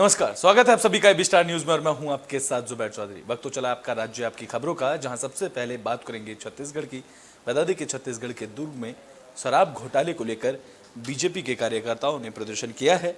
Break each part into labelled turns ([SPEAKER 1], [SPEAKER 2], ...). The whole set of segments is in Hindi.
[SPEAKER 1] नमस्कार, स्वागत है आप सभी का एबी स्टार न्यूज में और मैं हूं आपके साथ जुबैर चौधरी। वक्त तो चला आपका राज्य आपकी खबरों का, जहां सबसे पहले बात करेंगे छत्तीसगढ़ की। बता दें कि छत्तीसगढ़ के दुर्ग में शराब घोटाले को लेकर बीजेपी के कार्यकर्ताओं ने प्रदर्शन किया है,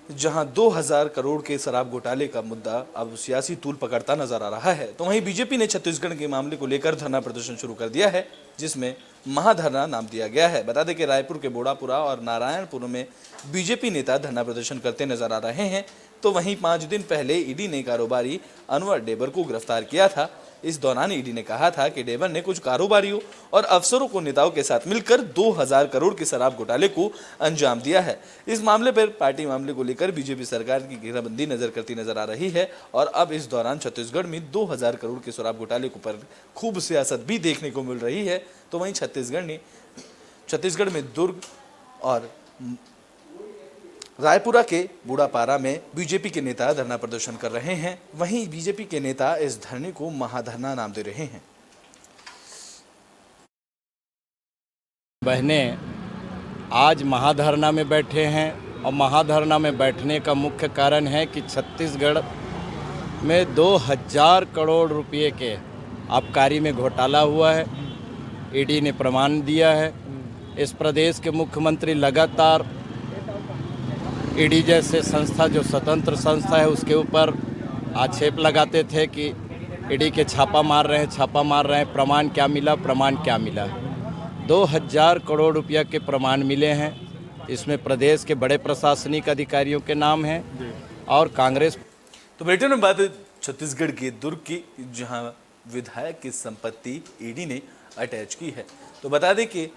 [SPEAKER 1] जहां 2000 करोड़ के शराब घोटाले का मुद्दा अब सियासी तूल पकड़ता नजर आ रहा है। तो वहीं बीजेपी ने छत्तीसगढ़ के मामले को लेकर धरना प्रदर्शन शुरू कर दिया है, जिसमें महाधरना नाम दिया गया है। बता दें कि रायपुर के बोड़ापुरा और नारायणपुर में बीजेपी नेता धरना प्रदर्शन करते नजर आ रहे हैं। तो वहीं 5 दिन पहले ईडी ने कारोबारी अनवर डेबर को गिरफ्तार किया था। इस दौरान ईडी ने कहा था कि डेबर ने कुछ कारोबारियों और अफसरों को नेताओं के साथ मिलकर 2000 करोड़ के शराब घोटाले को अंजाम दिया है। इस मामले पर पार्टी मामले को लेकर बीजेपी सरकार की घेराबंदी करती नजर आ रही है और अब इस दौरान छत्तीसगढ़ में 2000 करोड़ के शराब घोटाले को पर खूब सियासत भी देखने को मिल रही है। तो वहीं छत्तीसगढ़ में दुर्ग और रायपुरा के बूढ़ापारा में बीजेपी के नेता धरना प्रदर्शन कर रहे हैं। वहीं बीजेपी के नेता इस धरने को महाधरना नाम दे रहे हैं।
[SPEAKER 2] बहनें आज महाधरना में बैठे हैं और महाधरना में बैठने का मुख्य कारण है कि छत्तीसगढ़ में 2000 करोड़ रुपए के आबकारी में घोटाला हुआ है। ईडी ने प्रमाण दिया है। इस प्रदेश के मुख्यमंत्री लगातार ईडी जैसे संस्था जो स्वतंत्र संस्था है उसके ऊपर आक्षेप लगाते थे कि ईडी के छापा मार रहे हैं। प्रमाण क्या मिला? 2000 करोड़ रुपया के प्रमाण मिले हैं। इसमें प्रदेश के बड़े प्रशासनिक अधिकारियों के नाम हैं और कांग्रेस।
[SPEAKER 1] तो ब्रिटेन में बात छत्तीसगढ़ के दुर्ग की, जहां विधायक की संपत्ति ईडी ने अटैच की है। तो बता दें कि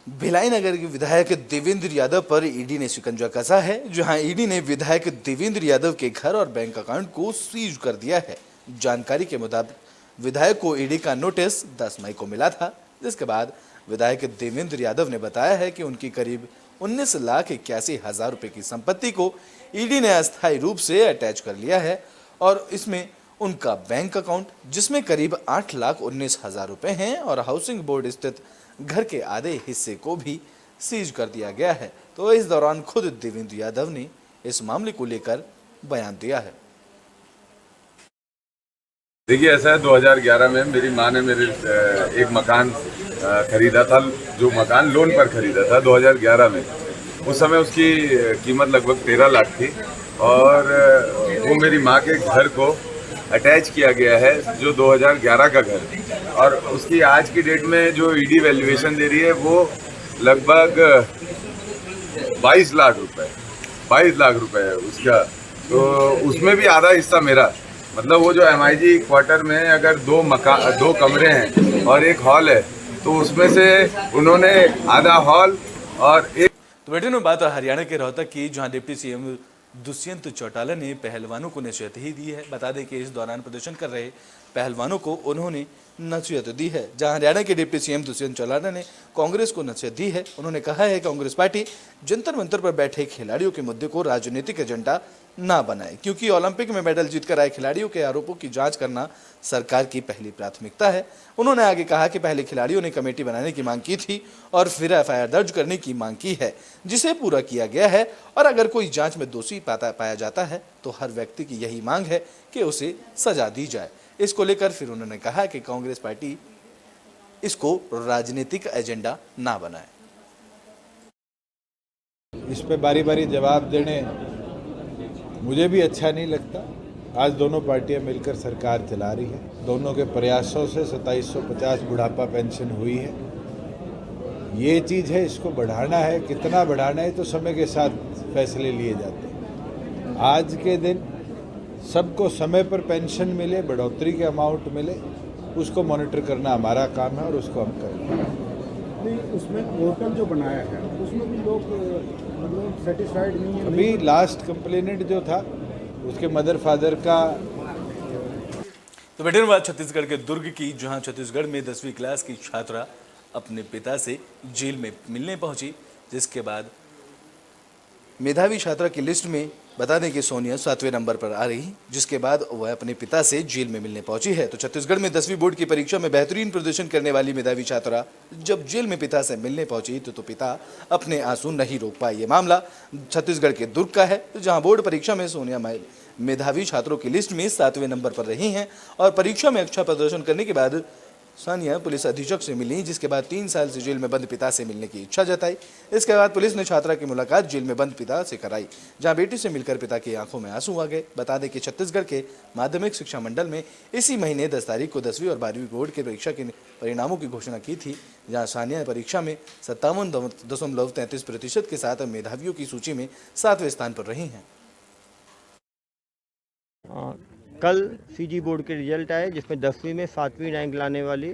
[SPEAKER 1] भिलाई नगर के विधायक देवेंद्र यादव पर ईडी ने शिकंजा कसा है, जहां ईडी ने विधायक देवेंद्र यादव के घर और बैंक अकाउंट को सीज कर दिया है। जानकारी के मुताबिक विधायक को ईडी का नोटिस 10 मई को मिला था, जिसके बाद विधायक देवेंद्र यादव ने बताया है कि उनकी करीब 19,81,000 रुपए की संपत्ति को ईडी ने अस्थायी रूप से अटैच कर लिया है और इसमें उनका बैंक अकाउंट, जिसमें करीब 8,19,000 रुपए हैं, और हाउसिंग बोर्ड स्थित घर के आधे हिस्से को भी सीज कर दिया गया है। तो इस दौरान खुद देवेंद्र यादव ने इस मामले को लेकर बयान दिया है।
[SPEAKER 3] देखिए, ऐसा है, 2011 में मेरी माँ ने मेरे एक मकान खरीदा था, जो मकान लोन पर खरीदा था 2011 में। उस समय उसकी कीमत लगभग 13 लाख थी और वो मेरी माँ के घर को अटैच किया गया है, जो 2011 का घर है। और उसकी आज की डेट में जो ईडी वैल्यूएशन दे रही है वो लगभग 22 लाख रुपए है उसका। तो उसमें भी आधा हिस्सा मेरा, मतलब वो जो MIG क्वार्टर में अगर 2 कमरे हैं और एक हॉल है, तो उसमें से उन्होंने आधा हॉल और एक।
[SPEAKER 1] तो ब्रिटेन में बात हरियाणा के रोहतक की, जहां डिप्टी सीएम दुष्यंत चौटाला ने पहलवानों को नसीहत ही दी है। बता दें कि इस दौरान प्रदर्शन कर रहे पहलवानों को उन्होंने नसीहत दी है, जहां हरियाणा के डिप्टी सीएम दुष्यंत चौटाला ने कांग्रेस को नसीहत दी है। उन्होंने कहा है कि कांग्रेस पार्टी जंतर मंतर पर बैठे खिलाड़ियों के मुद्दे को राजनीतिक एजेंडा ना बनाए, क्योंकि ओलंपिक में मेडल जीतकर आए खिलाड़ियों के आरोपों की जांच करना सरकार की पहली प्राथमिकता है। उन्होंने आगे कहा कि पहले खिलाड़ियों ने कमेटी बनाने की मांग की थी और फिर FIR दर्ज करने की मांग की है, जिसे पूरा किया गया है। और अगर कोई जांच में दोषी पाया जाता है तो हर व्यक्ति की यही मांग है कि उसे सजा दी जाए। इसको लेकर फिर उन्होंने कहा कि कांग्रेस पार्टी इसको राजनीतिक एजेंडा ना बनाए।
[SPEAKER 4] इस पे बारी बारी जवाब देने मुझे भी अच्छा नहीं लगता। आज दोनों पार्टियां मिलकर सरकार चला रही है। दोनों के प्रयासों से 2750 बुढ़ापा पेंशन हुई है। ये चीज़ है, इसको बढ़ाना है। कितना बढ़ाना है तो समय के साथ फैसले लिए जाते हैं। आज के दिन सबको समय पर पेंशन मिले, बढ़ोतरी के अमाउंट मिले, उसको मॉनिटर करना हमारा काम है और उसको हम करेंगे।
[SPEAKER 5] नहीं, उसमें पोर्टल जो बनाया है उसमें भी लोग मतलब सेटिस्फाइड नहीं है।
[SPEAKER 4] अभी लास्ट कंप्लेनेंट जो था उसके मदर फादर का।
[SPEAKER 1] तो बेटे बात छत्तीसगढ़ के दुर्ग की, जहां छत्तीसगढ़ में 10वीं क्लास की छात्रा अपने पिता से जेल में मिलने पहुंची, जिसके बाद मेधावी छात्रा की लिस्ट में बता दें कि सोनिया 7वें नंबर पर आ रही, जिसके बाद वह अपने पिता से जेल में मिलने पहुंची है। तो छत्तीसगढ़ में 10वीं बोर्ड की परीक्षा में बेहतरीन प्रदर्शन करने वाली मेधावी छात्रा जब जेल में पिता से मिलने पहुंची तो पिता अपने आंसू नहीं रोक पाए। ये मामला छत्तीसगढ़ के दुर्ग का है, जहां बोर्ड परीक्षा में सोनिया मेधावी छात्रों की लिस्ट में 7वें नंबर पर रही हैं और परीक्षा में अच्छा प्रदर्शन करने के बाद सानिया पुलिस अधीक्षक से मिली, जिसके बाद 3 साल से जेल में बंद पिता से मिलने की इच्छा जताई। इसके बाद पुलिस ने छात्रा की मुलाकात जेल में बंद पिता से कराई, जहां बेटी से मिलकर पिता की आंखों में आंसू आ गए। बता दें कि छत्तीसगढ़ के माध्यमिक शिक्षा मंडल में इसी महीने 10 तारीख को 10वीं और 12वीं बोर्ड की परीक्षा के परिणामों की घोषणा की थी, जहाँ सानिया परीक्षा में 57.33% के साथ मेधावियों की सूची में 7वें स्थान पर रही हैं।
[SPEAKER 6] कल सीजी बोर्ड के रिजल्ट आए, जिसमें 10वीं में 7वीं रैंक लाने वाली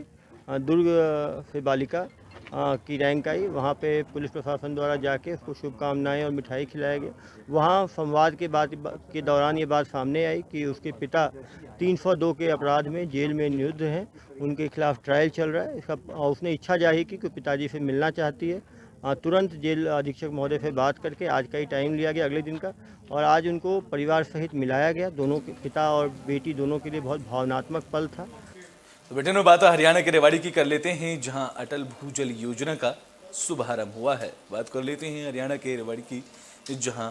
[SPEAKER 6] दुर्ग से बालिका की रैंक आई। वहाँ पे पुलिस प्रशासन द्वारा जाके उसको शुभकामनाएं और मिठाई खिलाया गया। वहाँ संवाद के दौरान ये बात सामने आई कि उसके पिता 302 के अपराध में जेल में निरुद्ध हैं, उनके खिलाफ ट्रायल चल रहा है। उसने इच्छा जाहिर की कि पिताजी से मिलना चाहती है। तुरंत जेल अधीक्षक महोदय से बात करके आज का ही टाइम लिया गया, अगले दिन का, और आज उनको परिवार सहित मिलाया गया। दोनों के पिता और बेटी दोनों के लिए बहुत भावनात्मक पल था।
[SPEAKER 1] तो बेटे में बात हरियाणा के रेवाड़ी की कर लेते हैं, जहां अटल भूजल योजना का शुभारंभ हुआ है। बात कर लेते हैं हरियाणा के रेवाड़ी की, जहां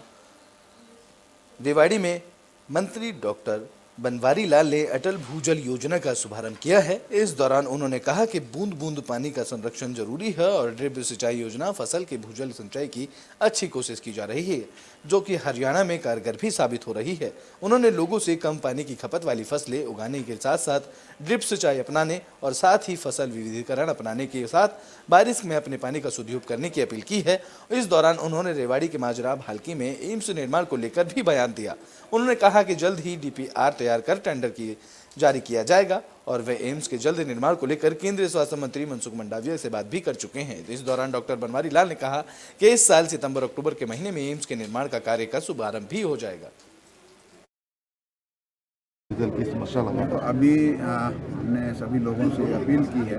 [SPEAKER 1] रेवाड़ी में मंत्री डॉक्टर बनवारी लाल ने अटल भूजल योजना का शुभारंभ किया है। इस दौरान उन्होंने कहा कि बूंद बूंद पानी का संरक्षण जरूरी है और ड्रिप सिंचाई योजना फसल के भूजल सिंचाई की अच्छी कोशिश की जा रही है, जो कि हरियाणा में कारगर भी साबित हो रही है। उन्होंने लोगों से कम पानी की खपत वाली फसलें उगाने के साथ साथ ड्रिप सिंचाई अपनाने और साथ ही फसल विविधीकरण अपनाने के साथ बारिश में अपने पानी का सदुपयोग करने की अपील की है। इस दौरान उन्होंने रेवाड़ी के माजरा भालकी में एम्स निर्माण को लेकर भी बयान दिया। उन्होंने कहा कि जल्द ही DPR तैयार कर टेंडर जारी किया जाएगा और वे एम्स के जल्द निर्माण को लेकर केंद्रीय स्वास्थ्य मंत्री मनसुख मंडाविया से बात भी कर चुके हैं। इस दौरान डॉक्टर बनवारी लाल ने कहा कि इस साल सितंबर-अक्टूबर के महीने में एम्स के निर्माण का कार्य का शुभारंभ भी हो जाएगा।
[SPEAKER 7] जल की समस्या लगा
[SPEAKER 5] तो अभी हमने सभी लोगों से अपील की है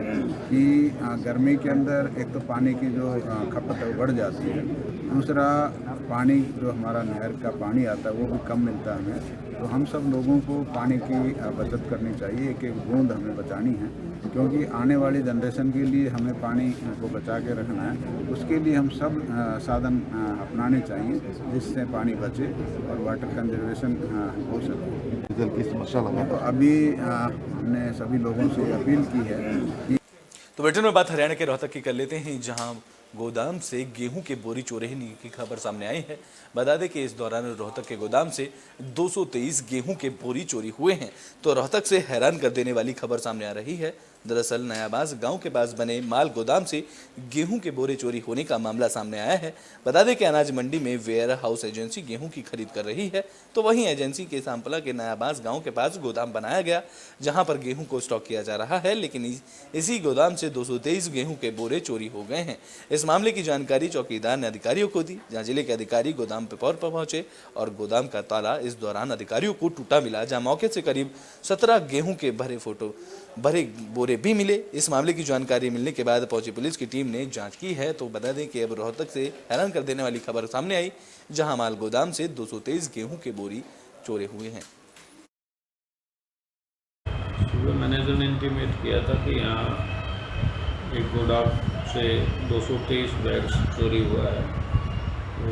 [SPEAKER 5] कि गर्मी के अंदर एक तो पानी की जो खपत है वो बढ़ जाती है, दूसरा पानी जो हमारा नहर का पानी आता है वो भी कम मिलता है हमें। तो हम सब लोगों को पानी की बचत करनी चाहिए, एक एक बूंद हमें बचानी है, क्योंकि आने वाली जनरेशन के लिए हमें पानी को बचा के रखना है। उसके लिए हम सब साधन अपनाने चाहिए जिससे पानी बचे और वाटर कंजर्वेशन हो सके।
[SPEAKER 7] जल की समस्या लगा
[SPEAKER 5] तो अभी हमने सभी लोगों से अपील की है कि
[SPEAKER 1] तो बेटे में बात हरियाणा के रोहतक की कर लेते हैं, जहां गोदाम से गेहूं के बोरी चोरी की खबर सामने आई है। बता दें कि इस दौरान रोहतक के गोदाम से 223 गेहूं के बोरी चोरी हुए हैं। तो रोहतक से हैरान कर देने वाली खबर सामने आ रही है। दरअसल नयाबाज गांव के पास बने माल गोदाम से गेहूं के बोरे चोरी होने का मामला सामने आया है। बता दें कि अनाज मंडी में वेयर हाउस एजेंसी गेहूं की खरीद कर रही है, तो वहीं एजेंसी के सांपला के नयाबाज गांव के पास गोदाम बनाया गया, जहां पर गेहूं को स्टॉक किया जा रहा है, लेकिन इसी गोदाम से 223 गेहूं के बोरे चोरी हो गए हैं। इस मामले की जानकारी चौकीदार ने अधिकारियों को दी, जहां जिले के अधिकारी गोदाम पर पहुंचे और गोदाम का ताला इस दौरान अधिकारियों को टूटा मिला, जहां मौके से करीब 17 गेहूं के भरे बोरे भी मिले। इस मामले की जानकारी मिलने के बाद पहुंची पुलिस की टीम ने जांच की है। तो बता दें कि अब रोहतक से हैरान कर देने वाली खबर सामने आई, जहां माल गोदाम से 223 गेहूं के बोरी चोरी हुए हैं।
[SPEAKER 8] सुबह मैनेजर ने इंटीमेट किया था कि यहाँ एक गोदाम से 223 बैग्स चोरी हुआ है। तो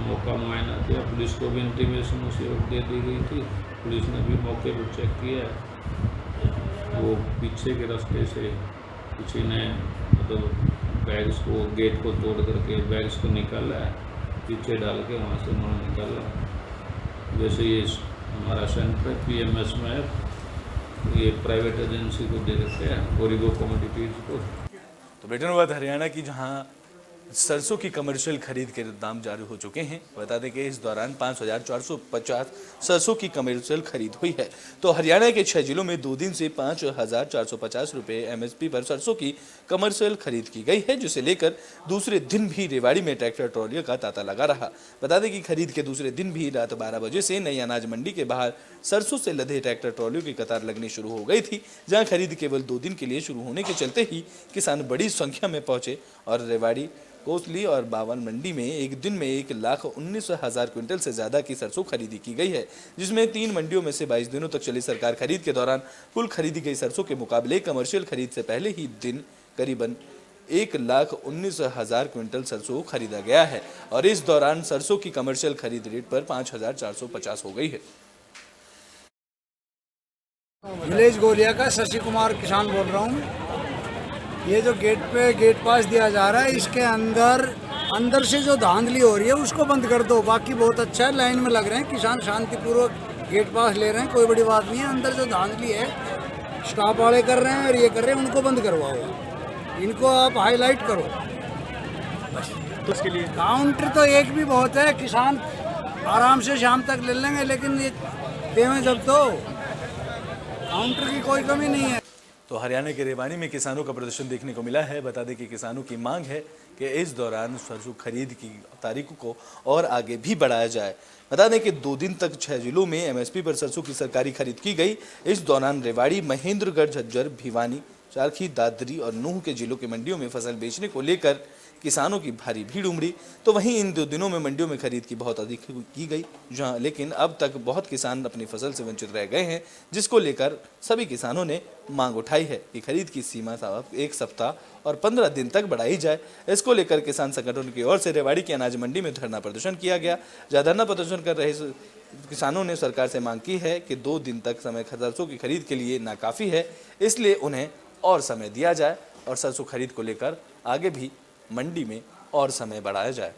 [SPEAKER 8] मौका मुआयना किया, पुलिस को भी इंटीमेशन उसी वक्त दे दी गई थी। पुलिस ने भी मौके पर चेक किया, वो पीछे के रास्ते से किसी ने मतलब बैग्स को गेट को तोड़ करके बैग्स को निकाला है, पीछे डाल के वहाँ से माल निकाला। जैसे ये हमारा सेंटर PMS में है, ये प्राइवेट एजेंसी को दे रखे हैं ओरिगो कमोडिटीज़ को।
[SPEAKER 1] तो ब्रिटेन बात हरियाणा की, जहां सरसों की कमर्शियल खरीद के दाम जारी हो चुके हैं। बता दें कि इस दौरान 5,450 सरसों की कमर्शियल खरीद हुई है। तो हरियाणा के 6 जिलों में 2 दिन से 5,450 रुपये MSP पर सरसों की कमर्शियल खरीद की गई है, जिसे लेकर दूसरे दिन भी रेवाड़ी में ट्रैक्टर ट्रॉलियों का तांता लगा रहा। बता दें कि खरीद के दूसरे दिन भी रात 12 बजे से नई अनाज मंडी के बाहर सरसों से लदे ट्रैक्टर ट्रॉलियों की कतार लगनी शुरू हो गई थी, जहां खरीद केवल 2 दिन के लिए शुरू होने के चलते ही किसान बड़ी संख्या में पहुंचे और रेवाड़ी कोसली और बावन मंडी में एक दिन में 1,19,000 क्विंटल से ज्यादा की सरसों खरीदी की गई है, जिसमें 3 मंडियों में से 22 दिनों तक चली सरकार खरीद के दौरान कुल खरीदी गई सरसों के मुकाबले कमर्शियल खरीद से पहले ही दिन करीबन 1,19,000 क्विंटल सरसों खरीदा गया है और इस दौरान सरसों की कमर्शियल खरीद रेट पर 5,450 हो गई है।
[SPEAKER 9] विलेज गोलिया का शशि कुमार किसान बोल रहा हूँ। ये जो गेट पे गेट पास दिया जा रहा है, इसके अंदर से जो धांधली हो रही है उसको बंद कर दो। बाकी बहुत अच्छा है, लाइन में लग रहे हैं किसान, शांतिपूर्वक गेट पास ले रहे हैं, कोई बड़ी बात नहीं है। अंदर जो धांधली है स्टाफ वाले कर रहे हैं और ये कर रहे हैं, उनको बंद करवाओ, इनको आप हाईलाइट करो बस। तो उसके लिए काउंटर तो एक भी बहुत है, किसान आराम से शाम तक ले लेंगे, लेकिन ये देवें जब तो काउंटर की कोई कमी नहीं है।
[SPEAKER 1] तो हरियाणा के रेवाड़ी में किसानों का प्रदर्शन देखने को मिला है। बता दें कि किसानों की मांग है कि इस दौरान सरसों खरीद की तारीखों को और आगे भी बढ़ाया जाए। बता दें कि 2 दिन तक 6 जिलों में एमएसपी पर सरसों की सरकारी खरीद की गई। इस दौरान रेवाड़ी, महेंद्रगढ़, झज्जर, भिवानी, चारखी, दादरी और नूह के जिलों की मंडियों में फसल बेचने को लेकर किसानों की भारी भीड़ उमड़ी। तो वहीं इन 2 दिनों में मंडियों में खरीद की बहुत अधिक की गई, जहां लेकिन अब तक बहुत किसान अपनी फसल से वंचित रह गए हैं, जिसको लेकर सभी किसानों ने मांग उठाई है कि खरीद की सीमा 1 सप्ताह और 15 दिन तक बढ़ाई जाए। इसको लेकर किसान संगठन की ओर से रेवाड़ी की अनाज मंडी में धरना प्रदर्शन किया गया। जहां धरना प्रदर्शन कर रहे किसानों ने सरकार से मांग की है कि 2 दिन तक समय सरसों की खरीद के लिए नाकाफी है, इसलिए उन्हें और समय दिया जाए और सरसों खरीद को लेकर आगे भी मंडी में और समय बढ़ाया जाए।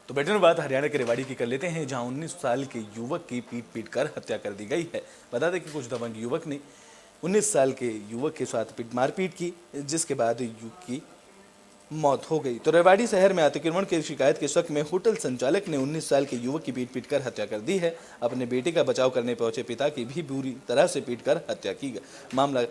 [SPEAKER 1] तो बेटे में बात हरियाणा के रेवाड़ी की कर लेते हैं, जहां 19 साल के युवक की पीट कर हत्या कर दी गई है। बता दें कि कुछ दबंग युवक ने 19 साल के युवक के साथ मारपीट की, जिसके बाद युवक की मौत हो गई। तो रेवाड़ी शहर में अतिक्रमण की शिकायत के शक में होटल संचालक ने 19 साल के युवक की पीट कर हत्या कर दी है। अपने बेटे का बचाव करने पहुंचे पिता की भी बुरी तरह से पीटकर हत्या की गई। मामला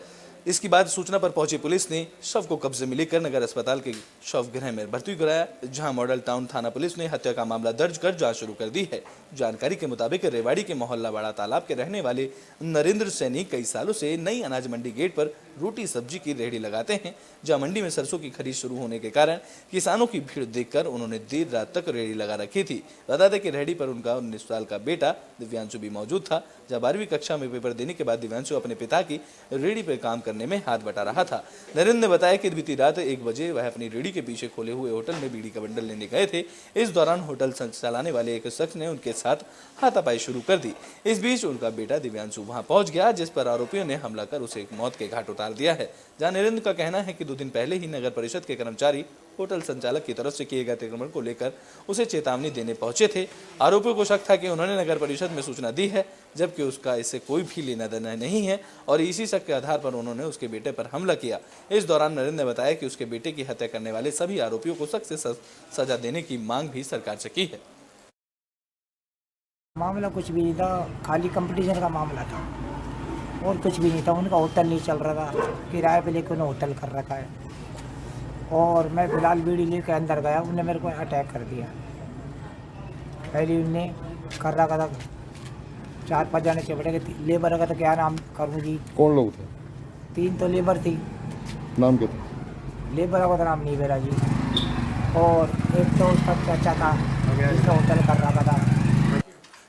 [SPEAKER 1] इसके बाद सूचना पर पहुंची पुलिस ने शव को कब्जे में लेकर नगर अस्पताल के शव गृह में भर्ती कराया, जहां मॉडल टाउन थाना पुलिस ने हत्या का मामला दर्ज कर जांच शुरू कर दी है। जानकारी के मुताबिक रेवाड़ी के मोहल्ला बड़ा तालाब के रहने वाले नरेंद्र सैनी कई सालों से नई अनाज मंडी गेट पर रोटी सब्जी की रेहड़ी लगाते हैं, जहां मंडी में सरसों की खरीद शुरू होने के कारण किसानों की भीड़ देखकर उन्होंने देर रात तक रेहड़ी लगा रखी थी। बता दें कि रेहड़ी पर उनका 19 साल का बेटा दिव्यांशु भी मौजूद था। जब 12वीं कक्षा में पेपर देने के बाद दिव्यांशु अपने पिता की रेहड़ी पर काम करने में हाथ बटा रहा था। नरेंद्र ने बताया कि बीती रात 1 बजे वह अपनी रेहड़ी के पीछे खोले हुए होटल में बीड़ी का बंडल लेने गए थे। इस दौरान होटल चलाने वाले एक शख्स ने उनके साथ हाथापाई शुरू कर दी। इस बीच उनका बेटा दिव्यांशु वहां पहुंच गया, जिस पर आरोपियों ने हमला कर उसे मौत के घाट उतार दिया है। जहां नरेंद्र का कहना है कि 2 दिन पहले ही नगर परिषद के कर्मचारी होटल संचालक की तरफ से किए गए अतिक्रमण को लेकर उसे चेतावनी देने पहुंचे थे। आरोपियों को शक था कि उन्होंने नगर परिषद में सूचना दी है, जबकि उसका इससे कोई भी लेना देना नहीं है और इसी शक के आधार पर उन्होंने उसके बेटे पर हमला किया। इस दौरान नरेंद्र ने बताया कि उसके बेटे की हत्या करने वाले सभी आरोपियों को सख्त से सजा देने की मांग भी सरकार से की है।
[SPEAKER 10] मामला कुछ भी नहीं था, खाली कंपटीशन का मामला था और कुछ भी नहीं था। उनका होटल नहीं चल रहा था, किराए पे लेकर उन्हें होटल कर रखा है और मैं फिलहाल बीड़ी लेकर अंदर गया, उन्होंने मेरे को अटैक कर दिया। पहले उनने कर रखा था, 4-5 जाने चिपटे के लेबर का तो क्या नाम करूँ जी।
[SPEAKER 7] कौन लोग थे?
[SPEAKER 10] 3 तो लेबर थी।
[SPEAKER 7] नाम क्या था?
[SPEAKER 10] लेबर का तो नाम नहीं मेरा जी, और एक तो उसका चाचा था जिसका होटल कर रखा था।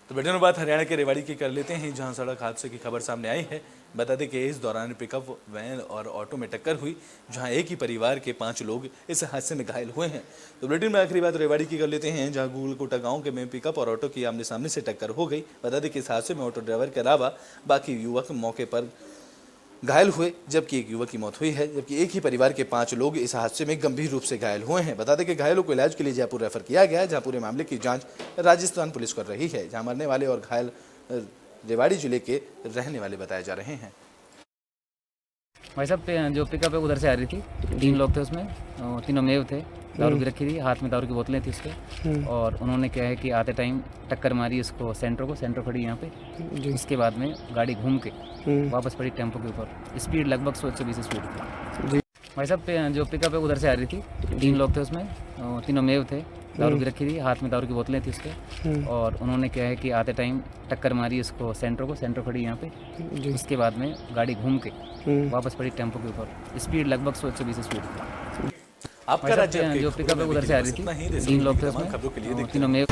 [SPEAKER 1] तो बेटे बात हरियाणा के रेवाड़ी की कर लेते हैं, जहां सड़क हादसे की खबर सामने आई है। बता दें कि इस दौरान पिकअप वैन और ऑटो में टक्कर हुई, जहां एक ही परिवार के 5 लोग इस हादसे में घायल हुए हैं। तो बुलेटिन में आखिरी बात रेवाड़ी की कर लेते हैं, जहां गुलकोटा गांव के में पिकअप और ऑटो की आमने सामने से टक्कर हो गई। बता दें कि इस हादसे में ऑटो ड्राइवर के अलावा बाकी युवक मौके पर घायल हुए, जबकि एक युवक की मौत हुई है, जबकि एक ही परिवार के 5 लोग इस हादसे में गंभीर रूप से घायल हुए हैं। बता दें कि घायलों को इलाज के लिए जयपुर रेफर किया गया है, जहां पूरे मामले की जांच राजस्थान पुलिस कर रही है। जहां मरने वाले और घायल रेवाड़ी जिले के रहने वाले बताए जा रहे हैं।
[SPEAKER 11] भाई साहब जो पिकअप है उधर से आ रही थी, 3 लोग थे उसमें, तीनों मेव थे, दारू भी रखी थी, हाथ में दारू की बोतलें थी उसके, और उन्होंने क्या है कि आते टाइम टक्कर मारी उसको सेंटर खड़ी यहाँ पे। उसके बाद में गाड़ी घूम के वापस पड़ी टेम्पो के ऊपर। स्पीड लगभग 120 स्पीड थी। भाई साहब जो पिकअप है उधर से आ रही थी, 3 लोग थे उसमें, तीनों मेव थे, दारू भी रखी थी, हाथ में दारू की बोतलें थी उसके, और उन्होंने क्या है कि आते टाइम टक्कर मारी उसको सेंटर खड़ी यहाँ पे। उसके बाद में गाड़ी घूम के वापस पड़ी टेम्पो के ऊपर। स्पीड लगभग 120 स्पीड थी।
[SPEAKER 1] आपका राज्य
[SPEAKER 11] जो पिकअप उधर से आ रही थी, 3 लोग थे उसमें, तीनों में